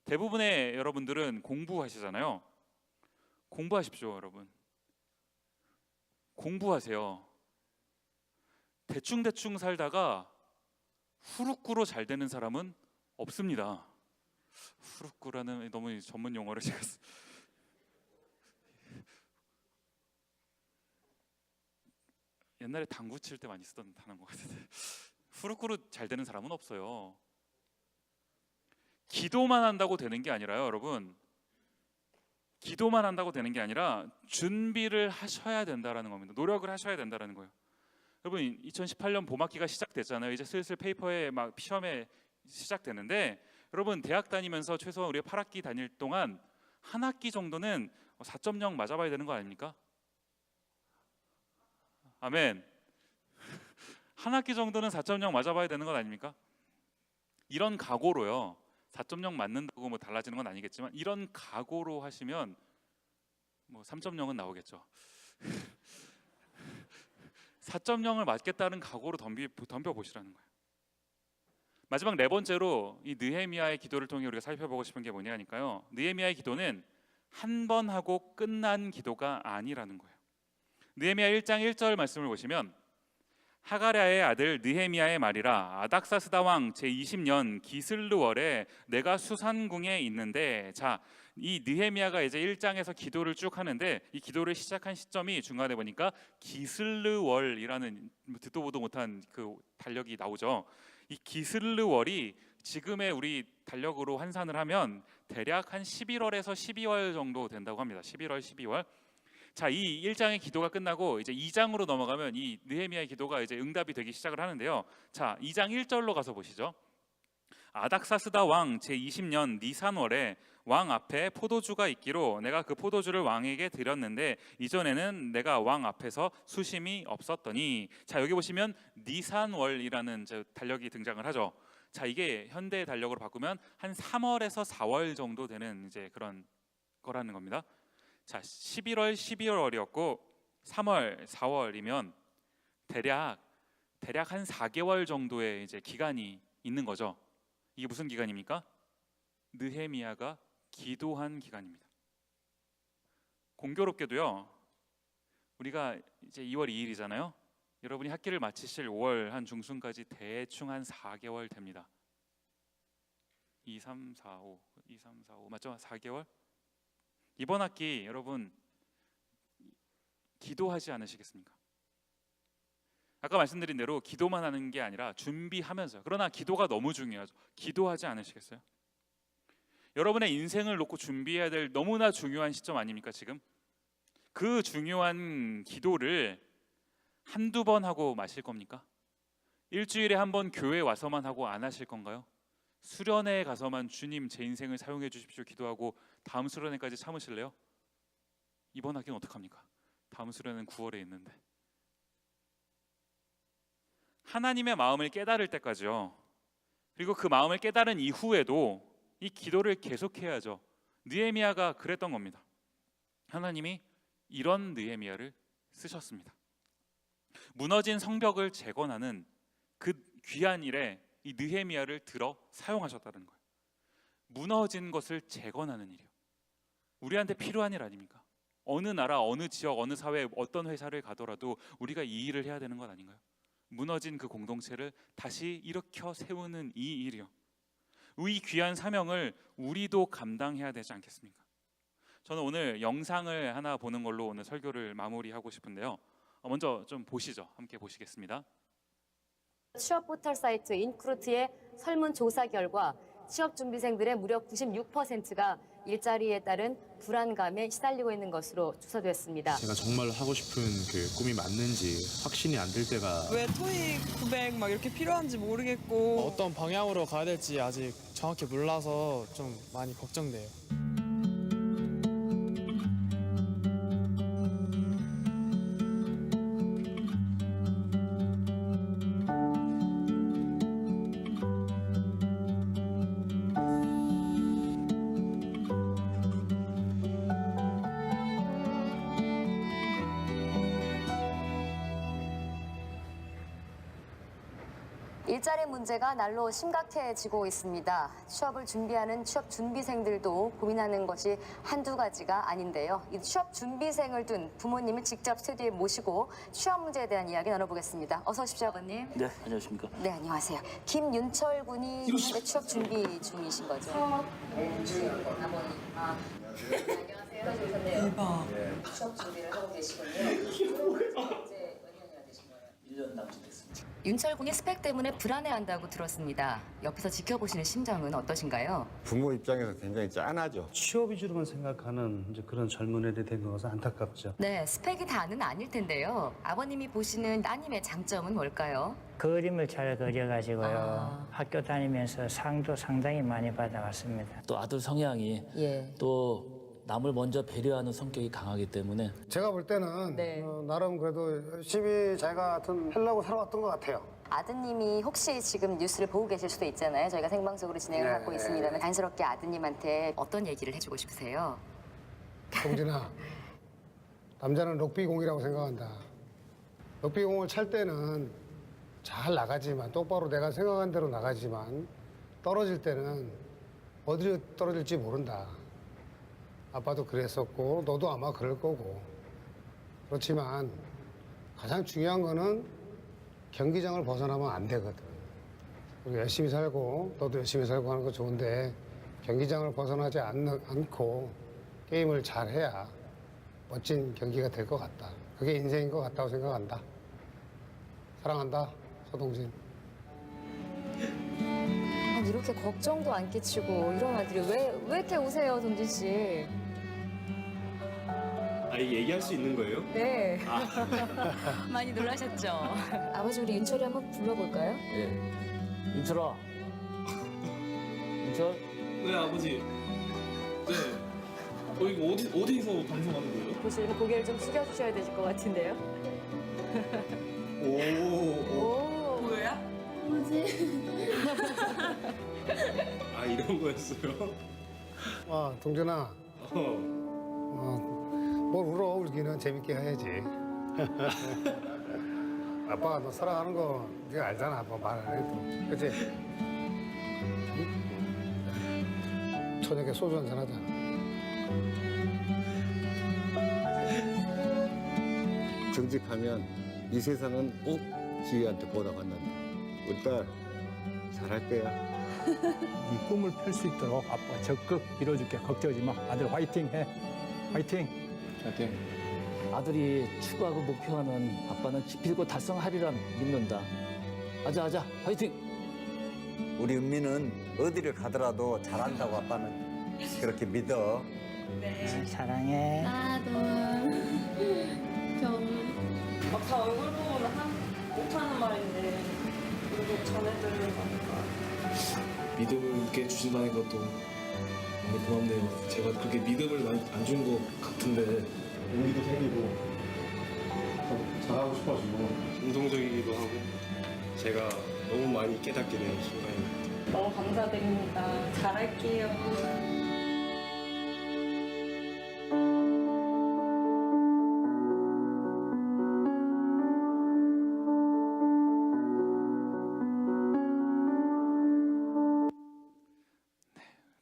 대부분의 여러분들은 공부하시잖아요. 공부하십시오, 여러분. 공부하세요. 대충 살다가 후루꾸로 잘 되는 사람은 없습니다. 후루꾸라는 너무 전문 용어를 제가 옛날에 당구 칠 때 많이 쓰던 단어인 것 같은데 후루꾸로 잘 되는 사람은 없어요. 기도만 한다고 되는 게 아니라요, 여러분. 기도만 한다고 되는 게 아니라 준비를 하셔야 된다라는 겁니다. 노력을 하셔야 된다라는 거예요. 여러분 2018년 봄학기가 시작됐잖아요. 이제 슬슬 페이퍼에 막 시험에 시작되는데 여러분 대학 다니면서 최소한 우리가 8학기 다닐 동안 한 학기 정도는 4.0 맞아봐야 되는 거 아닙니까? 아멘. 한 학기 정도는 4.0 맞아봐야 되는 것 아닙니까? 이런 각오로요. 4.0 맞는다고 뭐 달라지는 건 아니겠지만 이런 각오로 하시면 뭐 3.0은 나오겠죠. 4.0을 맞겠다는 각오로 덤벼 보시라는 거예요. 마지막 네 번째로 이 느헤미야의 기도를 통해 우리가 살펴보고 싶은 게 뭐냐니까요. 느헤미야의 기도는 한 번 하고 끝난 기도가 아니라는 거예요. 느헤미야 1장 1절 말씀을 보시면 하가랴의 아들 느헤미야의 말이라 아닥사스다 왕 제20년 기슬르월에 내가 수산궁에 있는데 자, 이 느헤미야가 이제 1장에서 기도를 쭉 하는데 이 기도를 시작한 시점이 중간에 보니까 기슬르월이라는 듣도 보도 못한 그 달력이 나오죠. 이 기슬르월이 지금의 우리 달력으로 환산을 하면 대략 한 11월에서 12월 정도 된다고 합니다. 11월, 12월. 자, 이 1장의 기도가 끝나고 이제 2장으로 넘어가면 이 느헤미야의 기도가 이제 응답이 되기 시작을 하는데요. 자, 2장 1절로 가서 보시죠. 아닥사스다 왕 제20년 니산월에 왕 앞에 포도주가 있기로 내가 그 포도주를 왕에게 드렸는데 이전에는 내가 왕 앞에서 수심이 없었더니 자, 여기 보시면 니산월이라는 달력이 등장을 하죠. 자, 이게 현대 달력으로 바꾸면 한 3월에서 4월 정도 되는 이제 그런 거라는 겁니다. 자, 11월, 12월이었고 3월, 4월이면 대략 한 4개월 정도의 이제 기간이 있는 거죠. 이게 무슨 기간입니까? 느헤미야가 기도한 기간입니다. 공교롭게도요. 우리가 이제 2월 2일이잖아요. 여러분이 학기를 마치실 5월 한 중순까지 대충 한 4개월 됩니다. 2, 3, 4, 5, 2, 3, 4, 5 맞죠? 4개월? 이번 학기 여러분 기도하지 않으시겠습니까? 아까 말씀드린 대로 기도만 하는 게 아니라 준비하면서 그러나 기도가 너무 중요하죠. 기도하지 않으시겠어요? 여러분의 인생을 놓고 준비해야 될 너무나 중요한 시점 아닙니까 지금? 그 중요한 기도를 한두 번 하고 마실 겁니까? 일주일에 한 번 교회 와서만 하고 안 하실 건가요? 수련회에 가서만 주님 제 인생을 사용해 주십시오 기도하고 다음 수련회까지 참으실래요? 이번 학기는 어떡합니까? 다음 수련회는 9월에 있는데. 하나님의 마음을 깨달을 때까지요. 그리고 그 마음을 깨달은 이후에도 이 기도를 계속해야죠. 느헤미야가 그랬던 겁니다. 하나님이 이런 느헤미야를 쓰셨습니다. 무너진 성벽을 재건하는 그 귀한 일에 이 느헤미야를 들어 사용하셨다는 거예요. 무너진 것을 재건하는 일이요. 우리한테 필요한 일 아닙니까? 어느 나라, 어느 지역, 어느 사회, 어떤 회사를 가더라도 우리가 이 일을 해야 되는 것 아닌가요? 무너진 그 공동체를 다시 일으켜 세우는 이 일이요. 이 귀한 사명을 우리도 감당해야 되지 않겠습니까? 저는 오늘 영상을 하나 보는 걸로 오늘 설교를 마무리하고 싶은데요. 먼저 좀 보시죠. 함께 보시겠습니다. 취업 포털 사이트 인크루트의 설문조사 결과 취업 준비생들의 무려 96%가 일자리에 따른 불안감에 시달리고 있는 것으로 추서됐습니다. 제가 정말 하고 싶은 그 꿈이 맞는지 확신이 안 들 때가 왜 토익 900 막 이렇게 필요한지 모르겠고 어떤 방향으로 가야 될지 아직 정확히 몰라서 좀 많이 걱정돼요. 일자리 문제가 날로 심각해지고 있습니다. 취업을 준비하는 취업 준비생들도 고민하는 것이 한두 가지가 아닌데요. 이 취업 준비생을 둔 부모님을 직접 스튜디오에 모시고 취업 문제에 대한 이야기 나눠보겠습니다. 어서 오십시오, 아버님. 네, 안녕하십니까. 네, 안녕하세요. 김윤철 군이 현재 취업 준비 중이신 거죠? 아버님. 안녕하세요. 대박. 취업 준비를 하고 계시군요. 이제 몇 년이나 되신 거예요? 1년 남짓 됐습니다. 윤철 군이 스펙 때문에 불안해한다고 들었습니다. 옆에서 지켜보시는 심정은 어떠신가요? 부모 입장에서 굉장히 짠하죠. 취업 위주로만 생각하는 이제 그런 젊은 애들이 된 것은 안타깝죠. 네, 스펙이 다는 아닐 텐데요. 아버님이 보시는 따님의 장점은 뭘까요? 그림을 잘 그려가지고요. 아. 학교 다니면서 상도 상당히 많이 받아왔습니다. 또 아들 성향이 예. 또 남을 먼저 배려하는 성격이 강하기 때문에 제가 볼 때는 네. 나름 그래도 열심히 자기가 하여튼 하려고 살아왔던 것 같아요. 아드님이 혹시 지금 뉴스를 보고 계실 수도 있잖아요. 저희가 생방송으로 진행을 하고 있습니다만 자연스럽게 아드님한테 어떤 얘기를 해주고 싶으세요? 동진아, 남자는 럭비공이라고 생각한다. 럭비공을 찰 때는 잘 나가지만 똑바로 내가 생각한 대로 나가지만 떨어질 때는 어디로 떨어질지 모른다. 아빠도 그랬었고 너도 아마 그럴 거고. 그렇지만 가장 중요한 거는 경기장을 벗어나면 안 되거든. 우리 열심히 살고 너도 열심히 살고 하는 거 좋은데 경기장을 벗어나지 않고 게임을 잘 해야 멋진 경기가 될 것 같다. 그게 인생인 것 같다고 생각한다. 사랑한다, 서동진. 이렇게 걱정도 안 끼치고 이런 아들이 왜 이렇게 우세요, 동진 씨? 아, 이게 얘기할 수 있는 거예요? 네. 많이 놀라셨죠? 아버지 우리 윤철이 한번 불러볼까요? 예. 윤철아. 윤철? 네, 아버지. 네. 이거 어디서 방송하는 거예요? 보시면 고개를 좀 숙여주셔야 되실 것 같은데요. 오. 뭐야? 아, 이런 거였어요? 동준아. 뭘 울어, 울기는 재밌게 해야지. 아빠가 너 사랑하는 거 네가 알잖아. 아빠 말 안 해도. 그치? 응? 저녁에 소주 한잔 하자. 정직하면 이 세상은 꼭 지희한테 보답한단다. 우리 딸 잘할 거야. 네 꿈을 펼 수 있도록 아빠가 적극 밀어줄게. 걱정하지 마. 아들 화이팅 해. 화이팅. 파이팅. 아들이 추구하고 목표하는 아빠는 기필코 달성하리라 믿는다. 아자 화이팅. 우리 은미는 어디를 가더라도 잘한다고 아빠는 그렇게 믿어. 사랑해. 막다 얼굴 보고는 못하는 말인데 그래도 전해드리는 거니까. 믿음을 있게 주신다는 것도 많이 고맙네요. 제가 그렇게 믿음을 많이 안 준 것 같은데 용기도 생기고 더 잘하고 싶어지고 감동적이기도 하고 제가 너무 많이 깨닫게 되는 순간입니다. 너무 감사드립니다. 잘할게요.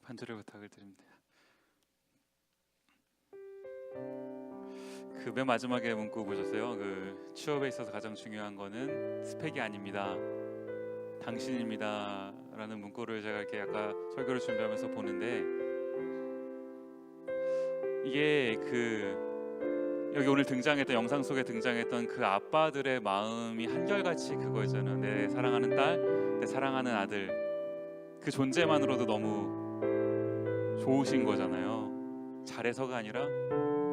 반주를 부탁을 드립니다. 그 맨 마지막에 문구 보셨어요? 그 취업에 있어서 가장 중요한 거는 스펙이 아닙니다. 당신입니다. 라는 문구를 제가 이렇게 아까 설교를 준비하면서 보는데 이게 그 여기 오늘 등장했던 영상 속에 등장했던 그 아빠들의 마음이 한결같이 그거였잖아요. 내 사랑하는 딸, 내 사랑하는 아들 그 존재만으로도 너무 좋으신 거잖아요. 잘해서가 아니라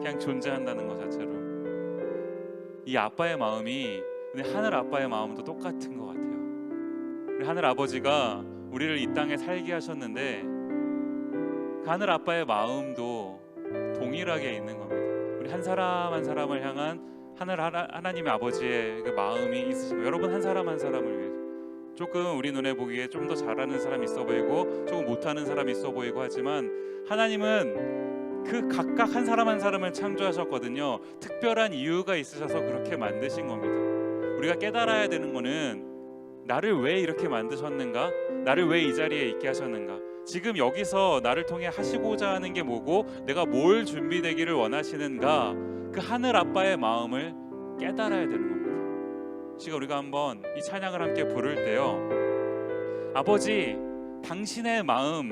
그냥 존재한다는 것 자체로 이 아빠의 마음이 우리 하늘 아빠의 마음도 똑같은 것 같아요. 우리 하늘 아버지가 우리를 이 땅에 살게 하셨는데 그 하늘 아빠의 마음도 동일하게 있는 겁니다. 우리 한 사람 한 사람을 향한 하나님의 아버지의 그 마음이 있으신 거예요. 여러분 한 사람 한 사람을 위해서 조금 우리 눈에 보기에 좀 더 잘하는 사람이 있어 보이고 조금 못하는 사람이 있어 보이고 하지만 하나님은 그 각각 한 사람 한 사람을 창조하셨거든요. 특별한 이유가 있으셔서 그렇게 만드신 겁니다. 우리가 깨달아야 되는 거는 나를 왜 이렇게 만드셨는가? 나를 왜 이 자리에 있게 하셨는가? 지금 여기서 나를 통해 하시고자 하는 게 뭐고 내가 뭘 준비되기를 원하시는가? 그 하늘 아빠의 마음을 깨달아야 되는 겁니다. 지금 우리가 한번 이 찬양을 함께 부를 때요, 아버지 당신의 마음,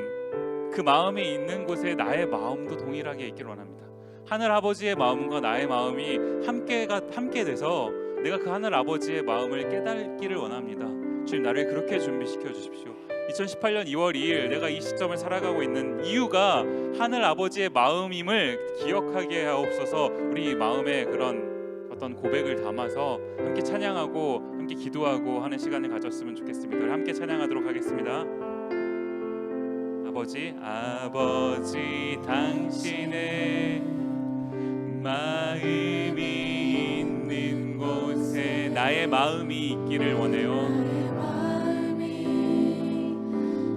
그 마음이 있는 곳에 나의 마음도 동일하게 있기를 원합니다. 하늘 아버지의 마음과 나의 마음이 함께 돼서 내가 그 하늘 아버지의 마음을 깨닫기를 원합니다. 주님, 나를 그렇게 준비시켜 주십시오. 2018년 2월 2일 내가 이 시점을 살아가고 있는 이유가 하늘 아버지의 마음임을 기억하게 하옵소서. 우리 마음에 그런 어떤 고백을 담아서 함께 찬양하고 함께 기도하고 하는 시간을 가졌으면 좋겠습니다. 우리 함께 찬양하도록 하겠습니다. 아버지 당신의 마음이 있는 곳에 나의 마음이 있기를 원해요.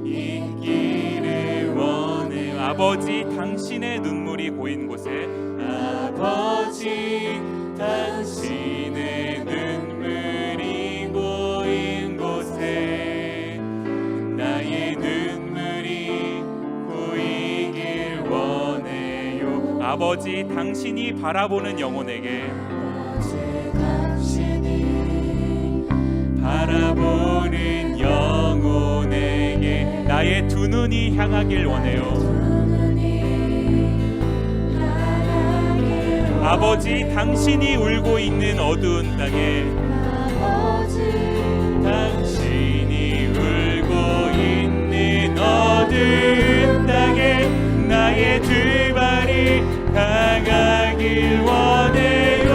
있기를 원해요. 아버지 당신의 눈물이 고인 곳에 아버지 당신의 눈물이 고인 곳에 나의 눈물이 고이길 원해요. 아버지 당신이 바라보는 영혼에게 바라보는 영혼에게 나의 두 눈이 향하길 원해요. 아버지 당신이 울고 있는 어두운 땅에 당신이 울고 있는 어두운 땅에 나의 두 발이 향하길 원해요.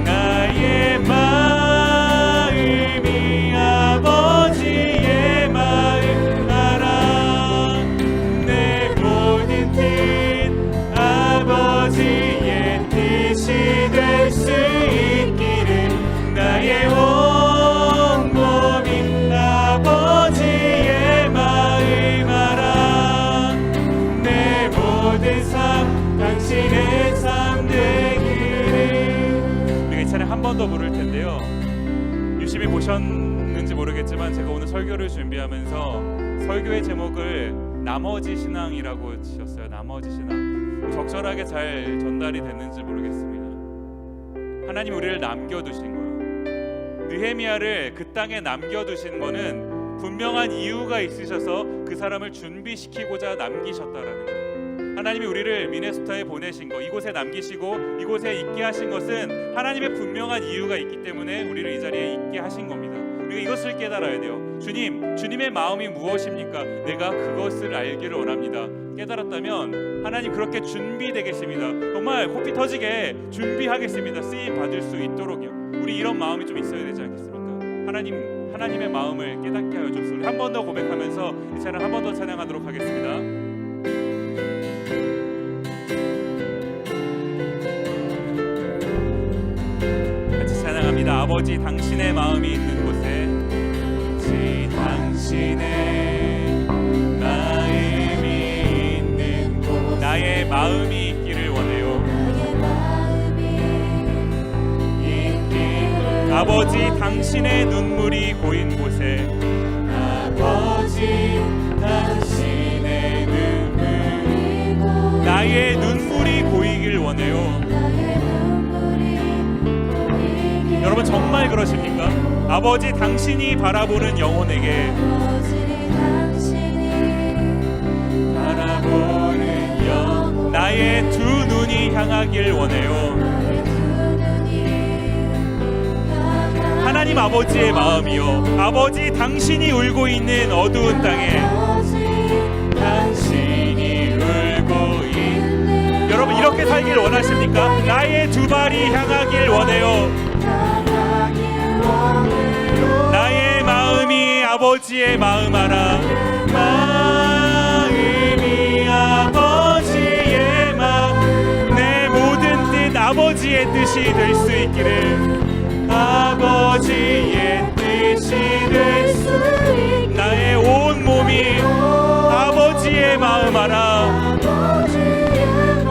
나의 마음이 아버지의 마음 알아. 내 모든 뜻 아버지의 뜻이 될 수 있기를 나의 온 몸이 아버지의 마음 알아. 내 모든 삶 당신의 삶 되기를. 우리가 이 차례 한 번 더 부를 텐데요. 유심히 보셨는지 모르겠지만 제가 오늘 설교를 준비하면서 설교의 제목을 나머지 신앙이라고 지었어요. 나머지 신앙. 적절하게 잘 전달이 됐는지 모르겠습니다. 하나님 우리를 남겨두신 거예요. 느헤미야를 그 땅에 남겨두신 거는 분명한 이유가 있으셔서 그 사람을 준비시키고자 남기셨다라는 거예요. 하나님이 우리를 미네소타에 보내신 거, 이곳에 남기시고 이곳에 있게 하신 것은 하나님의 분명한 이유가 있기 때문에 우리를 이 자리에 있게 하신 겁니다. 우리가 이것을 깨달아야 돼요. 주님의 마음이 무엇입니까? 내가 그것을 알기를 원합니다. 깨달았다면 하나님 그렇게 준비되겠습니다. 정말 코피 터지게 준비하겠습니다. 쓰임 받을 수 있도록요. 우리 이런 마음이 좀 있어야 되지 않겠습니까? 하나님의 마음을 깨닫게 하여 주옵소서. 한 번 더 고백하면서 이 찬양 한 번 더 찬양하도록 하겠습니다. 같이 찬양합니다. 아버지 당신의 마음이 있는 곳에 당신의 마음이 있는 곳 나의 마음이 있기를 원해요. 아버지 당신의 눈물이 고인 곳에 아버지 당신의 눈물이 나의 눈물이 고이길 원해요. 여러분 정말 그러십니까? 아버지 당신이 바라보는 영혼에게 바라보는 영혼 나의 두 눈이 향하길 원해요. 하나님 아버지의 마음이요. 아버지 당신이 울고 있는 어두운 땅에 당신이 울고 있는 여러분 이렇게 살길 원하십니까? 나의 두 발이 향하길 원해요. 나의 마음이 아버지의 마음 알아. 마음이 아버지의 마음 내 모든 뜻 아버지의 뜻이 될 수 있기를 아버지의 뜻이 될 수 있기를 나의 온 몸이 아버지의 마음 알아.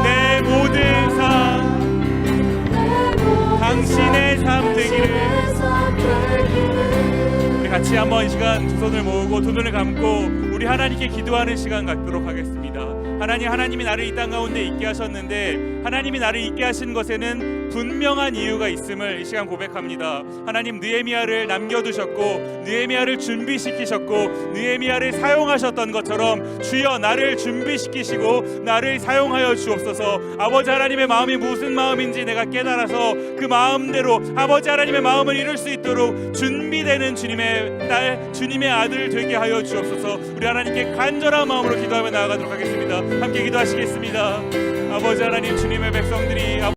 내 모든 삶 당신의 삶 되기를. 우리 같이 한번 이 시간 두 손을 모으고 두 눈을 감고 우리 하나님께 기도하는 시간 갖도록 하겠습니다. 하나님이 나를 이 땅 가운데 있게 하셨는데 하나님이 나를 있게 하신 것에는 분명한 이유가 있음을 이 시간 고백합니다. 하나님 느헤미야를 남겨두셨고 느헤미야를 준비시키셨고 느헤미야를 사용하셨던 것처럼 주여 나를 준비시키시고 나를 사용하여 주옵소서. 아버지 하나님의 마음이 무슨 마음인지 내가 깨달아서 그 마음대로 아버지 하나님의 마음을 이룰 수 있도록 준비되는 주님의 딸 주님의 아들 되게 하여 주옵소서. 우리 하나님께 간절한 마음으로 기도하며 나아가도록 하겠습니다. 함께 기도하시겠습니다. 아버지 하나님, 주님의 백성들이